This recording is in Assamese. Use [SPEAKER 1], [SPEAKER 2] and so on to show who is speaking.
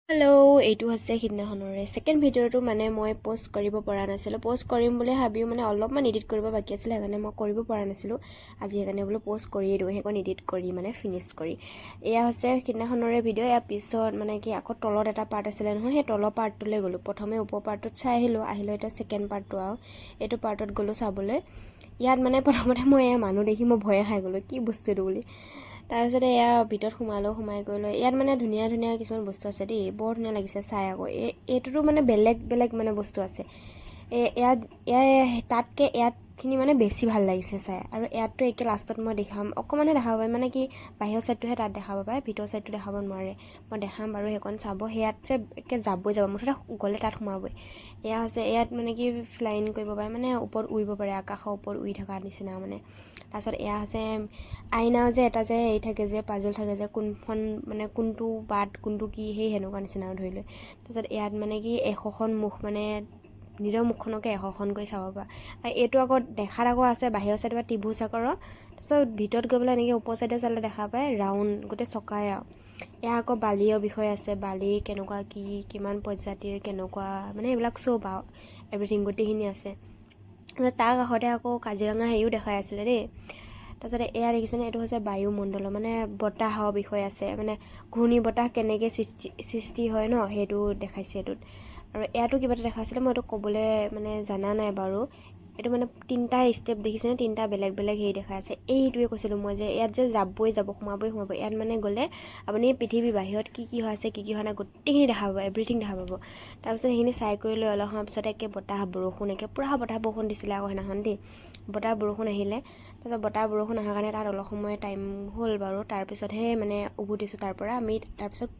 [SPEAKER 1] হেল্ল', এইটো হৈছে সিদিনাখনৰে ছেকেণ্ড ভিডিঅ'টো মানে মই পোষ্ট কৰিব পৰা নাছিলোঁ। পোষ্ট কৰিম বুলি ভাবিও মানে অলপমান এডিট কৰিব বাকী আছিলে, সেইকাৰণে মই কৰিব পৰা নাছিলোঁ। আজি সেইকাৰণে বোলো পোষ্ট কৰিয়ে দিওঁ, সেইকণ এডিট কৰি মানে ফিনিছ কৰি। এয়া হৈছে সিদিনাখনৰে ভিডিঅ'। ইয়াৰ পিছত মানে কি আকৌ তলত এটা পাৰ্ট আছিলে নহয়, সেই তলৰ পাৰ্টটোলৈ গ'লোঁ। প্ৰথমে ওপৰ পাৰ্টটোত চাই আহিলোঁ এতিয়া ছেকেণ্ড পাৰ্টটো আৰু এইটো পাৰ্টত গ'লোঁ চাবলৈ। ইয়াত মানে প্ৰথমতে মই এয়া মানুহ দেখি মই ভয়ে খাই গ'লোঁ, কি বস্তু এইটো বুলি। তাৰপিছতে এয়া ভিতৰত সোমাই গৈ লৈ ইয়াত মানে ধুনীয়া ধুনীয়া কিছুমান বস্তু আছে দেই, বৰ ধুনীয়া লাগিছে চাই। আকৌ এইটোতো মানে বেলেগ মানে বস্তু আছে। তাতকৈ ইয়াতখিনি মানে বেছি ভাল লাগিছে চাই। আৰু ইয়াততো একে লাষ্টত মই দেখাম, অকণমানহে দেখাব পাৰিম, মানে কি বাহিৰৰ ছাইডটোহে তাত দেখাব পাৰে, ভিতৰৰ ছাইডটো দেখাব নোৱাৰে। মই দেখাম বাৰু, সেইকণ চাব। সেয়াত যে একে যাবই মুঠতে গ'লে তাত সোমাবই। এয়া হৈছে ইয়াত মানে কি ফ্লাইং কৰিব পাৰে, মানে ওপৰত উৰিব পাৰে, আকাশৰ ওপৰত উৰি থকাৰ নিচিনা মানে। তাৰপিছত এয়া হৈছে আইনাও যে এটা যে এই থাকে যে পাজল থাকে যে, কোনখন মানে কোনটো বাট কোনটো কি সেই সেনেকুৱা নিচিনা ধৰি লৈ। তাৰপিছত ইয়াত মানে কি 100খন মুখ, মানে নিজৰ মুখখনকে 100খনকৈ চাব পৰা। এইটো আকৌ দেখাত আকৌ আছে বাহিৰৰ চাইডৰ পৰা ত্ৰিভুজ আকাৰৰ। তাৰপিছত ভিতৰত গৈ পেলাই এনেকৈ ওপৰ চাইডে চালে দেখা পায় ৰাউণ্ড গোটেই চকাই আৰু। এয়া আকৌ বালিৰ বিষয়ে আছে, বালি কেনেকুৱা কি কিমান প্ৰজাতিৰ কেনেকুৱা মানে এইবিলাক চব আৰু এভৰিথিং গোটেইখিনি আছে। তাৰ কাষতে আকৌ কাজিৰঙা হেৰিও দেখাই আছিলে দেই। তাৰপিছতে এয়া দেখিছেনে, এইটো হৈছে বায়ুমণ্ডলৰ মানে বতাহৰ বিষয়ে আছে, মানে ঘূৰ্ণী বতাহ কেনেকৈ সৃষ্টি হয় ন, সেইটো দেখাইছে এইটোত। আৰু ইয়াতো কিবা এটা দেখাইছিলে, মই এইটো ক'বলৈ মানে জানা নাই বাৰু। এইটো মানে 3টা ষ্টেপ দেখিছেনে, 3টা বেলেগ হেৰি দেখাই আছে। এইটোৱে কৈছিলোঁ মই যে ইয়াত যে সোমাবই। ইয়াত মানে গ'লে আপুনি পৃথিৱীৰ বাহিৰত কি হৈ আছে কি হোৱা নাই গোটেইখিনি দেখা পাব, এভৰিথিং দেখা পাব। তাৰপিছত সেইখিনি চাই কৰি লৈ অলপ সময় পিছতে একে বতাহ বৰষুণ পুৰা বতাহ বৰষুণ দিছিলে আকৌ সেইদিনাখন দেই। বতাহ বৰষুণ আহিলে, তাৰপিছত বতাহ বৰষুণ অহাৰ কাৰণে তাত অলপ সময় টাইম হ'ল বাৰু। তাৰপিছতহে মানে উভতিছোঁ তাৰ পৰা আমি। তাৰপিছত